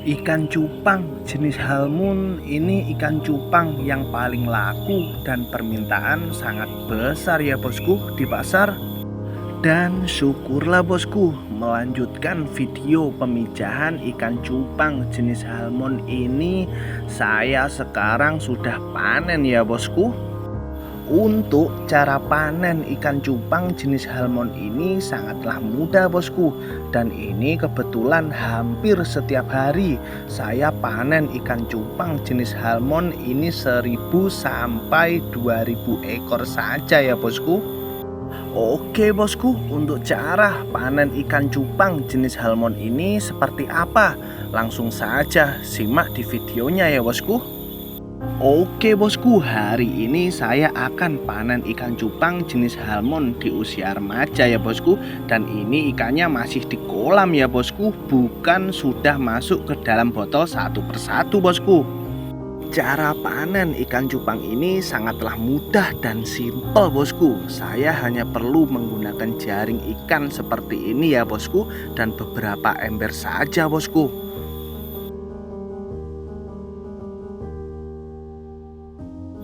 Ikan cupang jenis halmon ini ikan cupang yang paling laku dan permintaan sangat besar ya bosku di pasar. Dan syukurlah bosku, melanjutkan video pemijahan ikan cupang jenis halmon ini, saya sekarang sudah panen ya bosku. Untuk cara panen ikan cupang jenis halmon ini sangatlah mudah bosku. Dan ini kebetulan hampir setiap hari saya panen ikan cupang jenis halmon ini 1000 sampai 2000 ekor saja ya bosku. Oke bosku, untuk cara panen ikan cupang jenis halmon ini seperti apa? Langsung saja simak di videonya ya bosku. Oke bosku, hari ini saya akan panen ikan cupang jenis halmon di usia remaja ya bosku. Dan ini ikannya masih di kolam ya bosku, bukan sudah masuk ke dalam botol satu persatu bosku. Cara panen ikan cupang ini sangatlah mudah dan simpel bosku. Saya hanya perlu menggunakan jaring ikan seperti ini ya bosku, dan beberapa ember saja bosku.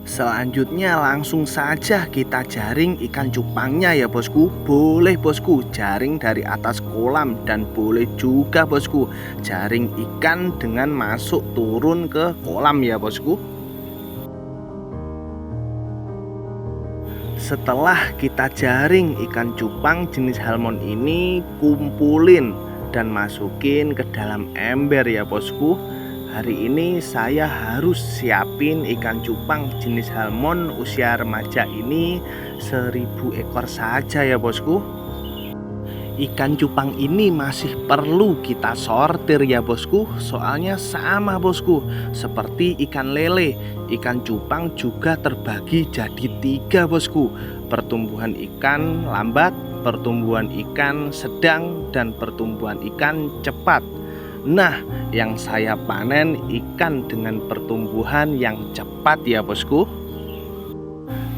Selanjutnya langsung saja kita jaring ikan cupangnya ya bosku. Boleh bosku jaring dari atas kolam, dan boleh juga bosku jaring ikan dengan masuk turun ke kolam ya bosku. Setelah kita jaring ikan cupang jenis halmon ini, kumpulin dan masukin ke dalam ember ya bosku. Hari ini saya harus siapin ikan cupang jenis halmon usia remaja ini 1000 ekor saja ya bosku. Ikan cupang ini masih perlu kita sortir ya bosku. Soalnya sama bosku, seperti ikan lele, ikan cupang juga terbagi jadi 3 bosku. Pertumbuhan ikan lambat, pertumbuhan ikan sedang, dan pertumbuhan ikan cepat. Nah, yang saya panen ikan dengan pertumbuhan yang cepat ya bosku.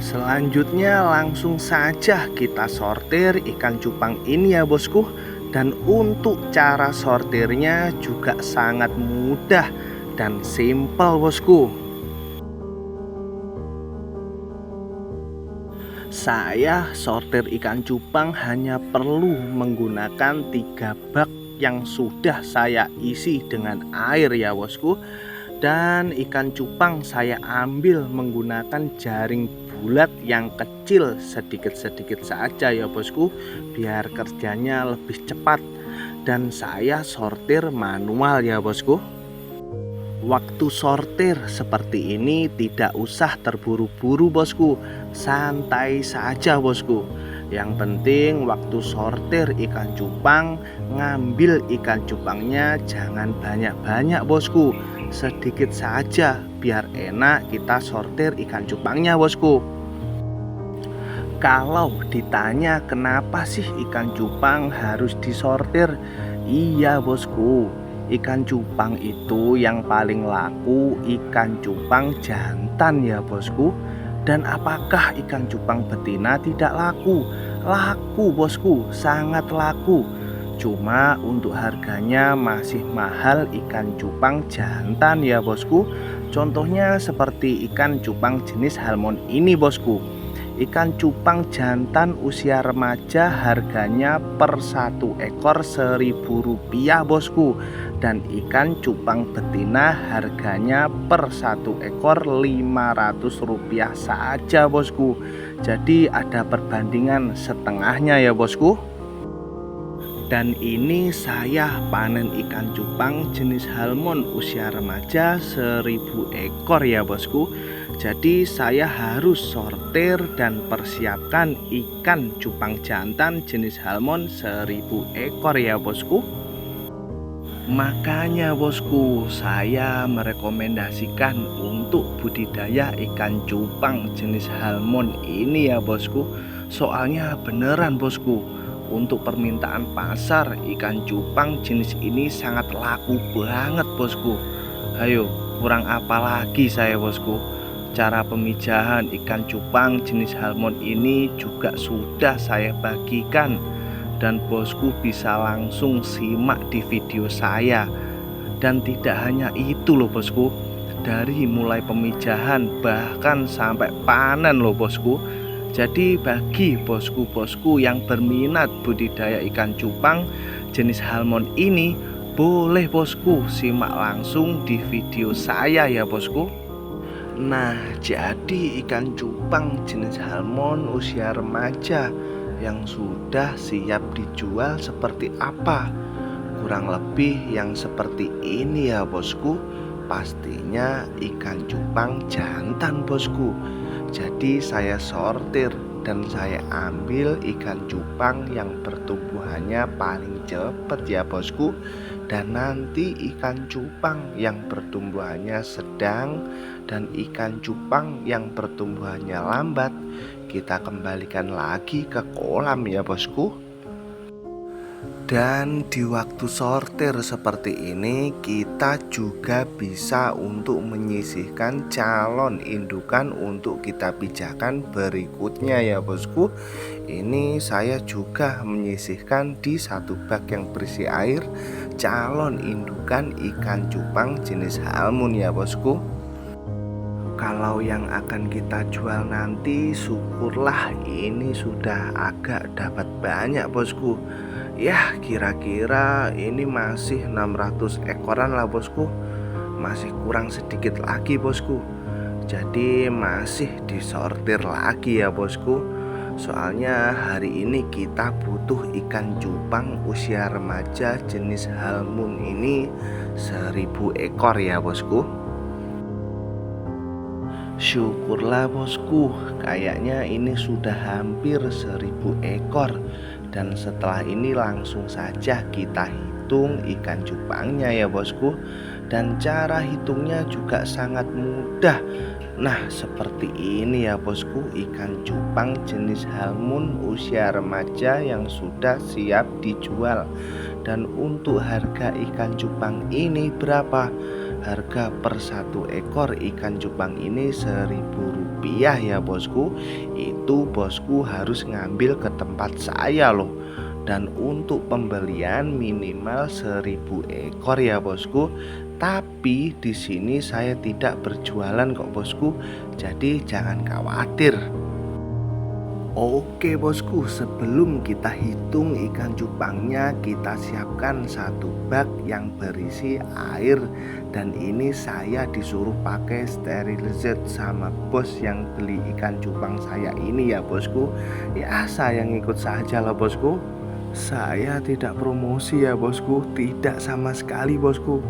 Selanjutnya langsung saja kita sortir ikan cupang ini ya bosku. Dan untuk cara sortirnya juga sangat mudah dan simpel bosku. Saya sortir ikan cupang hanya perlu menggunakan 3 bak yang sudah saya isi dengan air ya bosku. Dan ikan cupang saya ambil menggunakan jaring bulat yang kecil, sedikit-sedikit saja ya bosku, biar kerjanya lebih cepat. Dan saya sortir manual ya bosku. Waktu sortir seperti ini tidak usah terburu-buru bosku, santai saja bosku. Yang penting waktu sortir ikan cupang, ngambil ikan cupangnya jangan banyak-banyak bosku, sedikit saja biar enak kita sortir ikan cupangnya bosku. Kalau ditanya kenapa sih ikan cupang harus disortir, iya bosku, ikan cupang itu yang paling laku ikan cupang jantan ya bosku. Dan apakah ikan cupang betina tidak laku? Laku bosku, sangat laku. Cuma untuk harganya masih mahal ikan cupang jantan ya bosku. Contohnya seperti ikan cupang jenis halmon ini bosku. Ikan cupang jantan usia remaja harganya per 1 ekor 1000 rupiah bosku. Dan ikan cupang betina harganya per 1 ekor 500 rupiah saja bosku. Jadi ada perbandingan setengahnya ya bosku. Dan ini saya panen ikan cupang jenis halmon usia remaja 1000 ekor ya bosku. Jadi saya harus sortir dan persiapkan ikan cupang jantan jenis halmon 1000 ekor ya bosku. Makanya bosku, saya merekomendasikan untuk budidaya ikan cupang jenis halmon ini ya bosku. Soalnya beneran bosku, untuk permintaan pasar ikan cupang jenis ini sangat laku banget bosku. Ayo, kurang apa lagi saya bosku. Cara pemijahan ikan cupang jenis halmon ini juga sudah saya bagikan, dan bosku bisa langsung simak di video saya. Dan tidak hanya itu loh bosku, dari mulai pemijahan bahkan sampai panen loh bosku. Jadi bagi bosku-bosku yang berminat budidaya ikan cupang jenis halmon ini, boleh bosku simak langsung di video saya ya bosku. Nah, jadi ikan cupang jenis halmon usia remaja yang sudah siap dijual seperti apa? Kurang lebih yang seperti ini ya bosku. Pastinya ikan cupang jantan bosku. Jadi saya sortir dan saya ambil ikan cupang yang pertumbuhannya paling cepat ya bosku. Dan nanti ikan cupang yang pertumbuhannya sedang dan ikan cupang yang pertumbuhannya lambat kita kembalikan lagi ke kolam ya bosku. Dan di waktu sortir seperti ini kita juga bisa untuk menyisihkan calon indukan untuk kita pijahkan berikutnya ya bosku. Ini saya juga menyisihkan di satu bak yang berisi air calon indukan ikan cupang jenis halmon ya bosku. Kalau yang akan kita jual nanti syukurlah ini sudah agak dapat banyak bosku. Ya kira-kira ini masih 600 ekoran lah bosku. Masih kurang sedikit lagi bosku. Jadi masih disortir lagi ya bosku. Soalnya hari ini kita butuh ikan cupang usia remaja jenis halmon ini 1000 ekor ya bosku. Syukurlah bosku, kayaknya ini sudah hampir 1000 ekor. Dan setelah ini langsung saja kita hitung ikan cupangnya ya bosku. Dan cara hitungnya juga sangat mudah. Nah seperti ini ya bosku, ikan cupang jenis halmon usia remaja yang sudah siap dijual. Dan untuk harga ikan cupang ini berapa? Harga per satu ekor ikan cupang ini 1000 rupiah ya bosku. Itu bosku harus ngambil ke tempat saya loh. Dan untuk pembelian minimal 1000 ekor ya bosku. Tapi di sini saya tidak berjualan kok bosku. Jadi jangan khawatir. Oke bosku, sebelum kita hitung ikan cupangnya, kita siapkan satu bak yang berisi air. Dan ini saya disuruh pakai sterilizer sama bos yang beli ikan cupang saya ini ya bosku. Ya saya ngikut saja lah bosku. Saya tidak promosi ya bosku, tidak sama sekali bosku.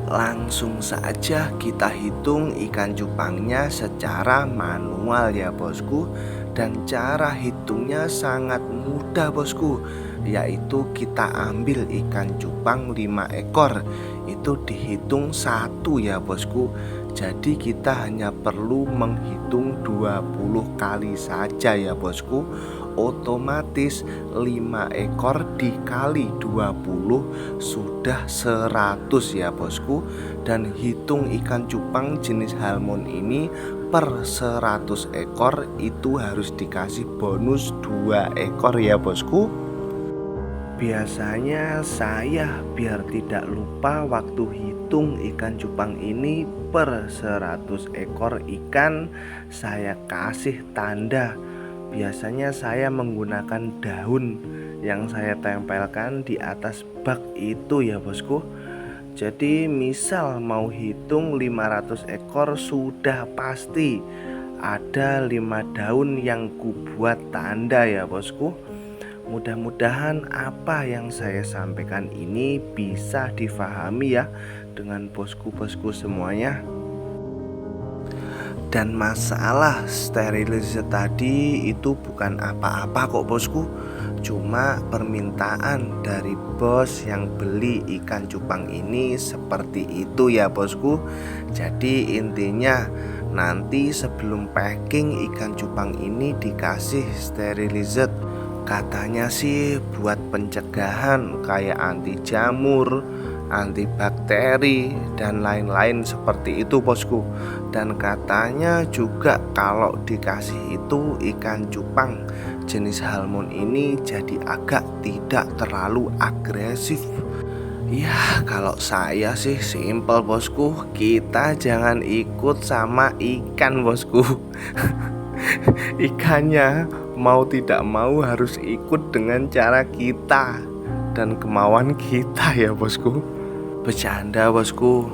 Langsung saja kita hitung ikan cupangnya secara manual ya bosku. Dan cara hitungnya sangat mudah bosku, yaitu kita ambil ikan cupang 5 ekor. Itu dihitung 1 ya bosku. Jadi kita hanya perlu menghitung 20 kali saja ya bosku. Otomatis 5 ekor dikali 20 sudah 100 ya bosku. Dan hitung ikan cupang jenis halmon ini per 100 ekor itu harus dikasih bonus 2 ekor ya bosku. Biasanya saya biar tidak lupa waktu hitung ikan cupang ini per 100 ekor ikan saya kasih tanda. Biasanya saya menggunakan daun yang saya tempelkan di atas bak itu ya bosku. Jadi misal mau hitung 500 ekor sudah pasti ada 5 daun yang kubuat tanda ya bosku. Mudah-mudahan apa yang saya sampaikan ini bisa difahami ya dengan bosku-bosku semuanya. Dan masalah sterilizer tadi itu bukan apa-apa kok bosku. Cuma permintaan dari bos yang beli ikan cupang ini seperti itu ya bosku. Jadi intinya nanti sebelum packing ikan cupang ini dikasih sterilizer. Katanya sih buat pencegahan kayak anti jamur, antibakteri dan lain-lain seperti itu bosku. Dan katanya juga kalau dikasih itu ikan cupang jenis halmon ini jadi agak tidak terlalu agresif. Ya, kalau saya sih simpel bosku, kita jangan ikut sama ikan bosku. Ikannya mau tidak mau harus ikut dengan cara kita dan kemauan kita ya bosku. Bercanda bosku.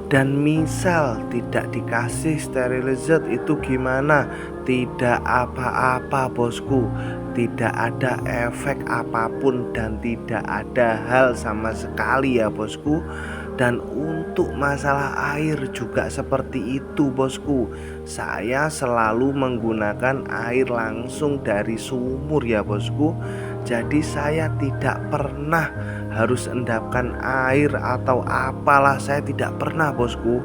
Dan misal tidak dikasih sterilizer itu gimana? Tidak apa-apa bosku. Tidak ada efek apapun dan tidak ada hal sama sekali ya bosku. Dan untuk masalah air juga seperti itu bosku. Saya selalu menggunakan air langsung dari sumur ya bosku. Jadi saya tidak pernah harus endapkan air atau apalah, saya tidak pernah bosku.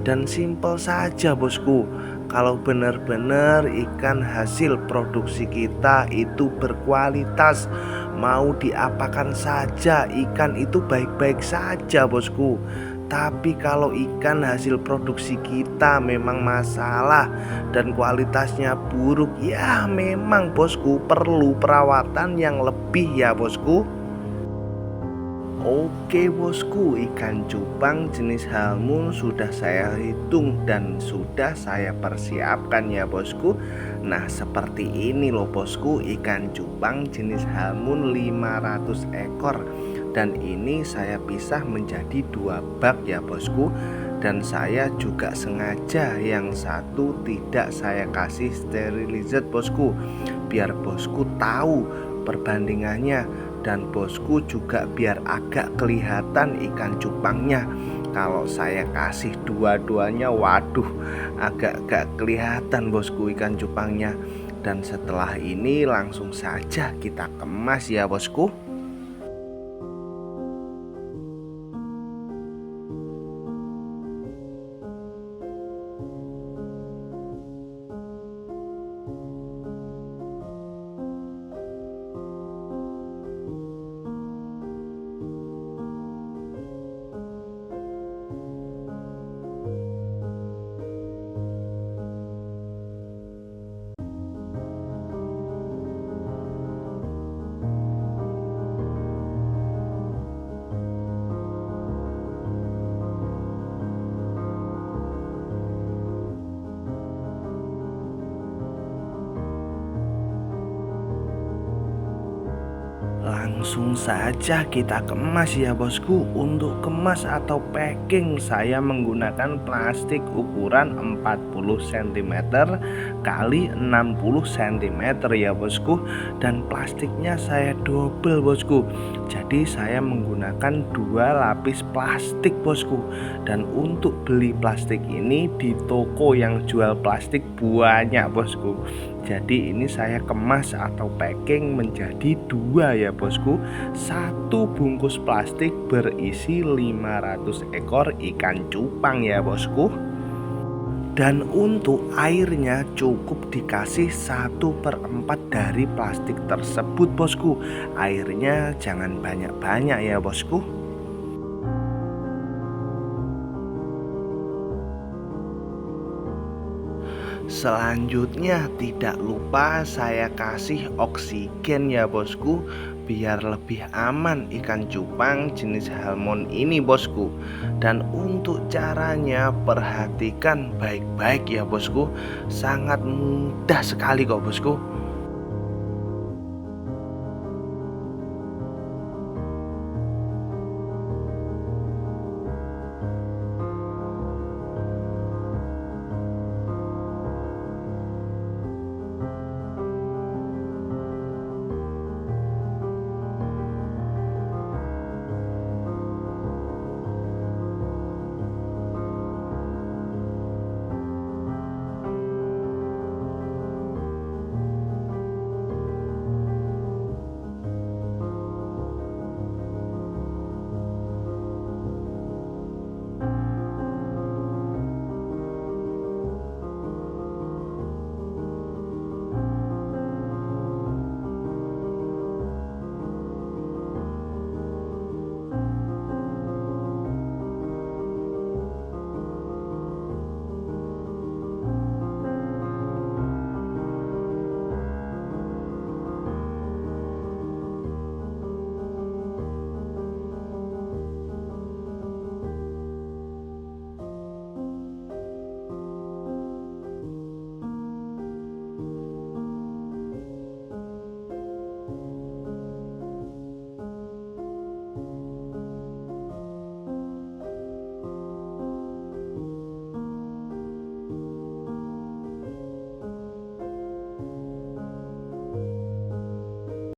Dan simpel saja bosku, kalau benar-benar ikan hasil produksi kita itu berkualitas, mau diapakan saja ikan itu baik-baik saja bosku. Tapi kalau ikan hasil produksi kita memang masalah dan kualitasnya buruk, ya memang bosku perlu perawatan yang lebih ya bosku. Oke bosku, ikan cupang jenis halmon sudah saya hitung dan sudah saya persiapkan ya bosku. Nah seperti ini loh bosku, ikan cupang jenis halmon 500 ekor. Dan ini saya pisah menjadi 2 bak ya bosku. Dan saya juga sengaja yang satu tidak saya kasih sterilizer bosku, biar bosku tahu perbandingannya. Dan bosku juga biar agak kelihatan ikan cupangnya. Kalau saya kasih dua-duanya, waduh, agak kelihatan bosku ikan cupangnya. Dan setelah ini langsung saja kita kemas ya bosku. Langsung saja kita kemas ya bosku. Untuk kemas atau packing saya menggunakan plastik ukuran 40 cm kali 60 cm ya bosku. Dan plastiknya saya double bosku. Jadi saya menggunakan 2 lapis plastik bosku. Dan untuk beli plastik ini di toko yang jual plastik banyak bosku. Jadi ini saya kemas atau packing menjadi 2 ya bosku. 1 bungkus plastik berisi 500 ekor ikan cupang ya bosku. Dan untuk airnya cukup dikasih 1/4 dari plastik tersebut bosku. Airnya jangan banyak-banyak ya bosku. Selanjutnya tidak lupa saya kasih oksigen ya bosku, biar lebih aman ikan cupang jenis halmon ini bosku. Dan untuk caranya perhatikan baik-baik ya bosku, sangat mudah sekali kok bosku.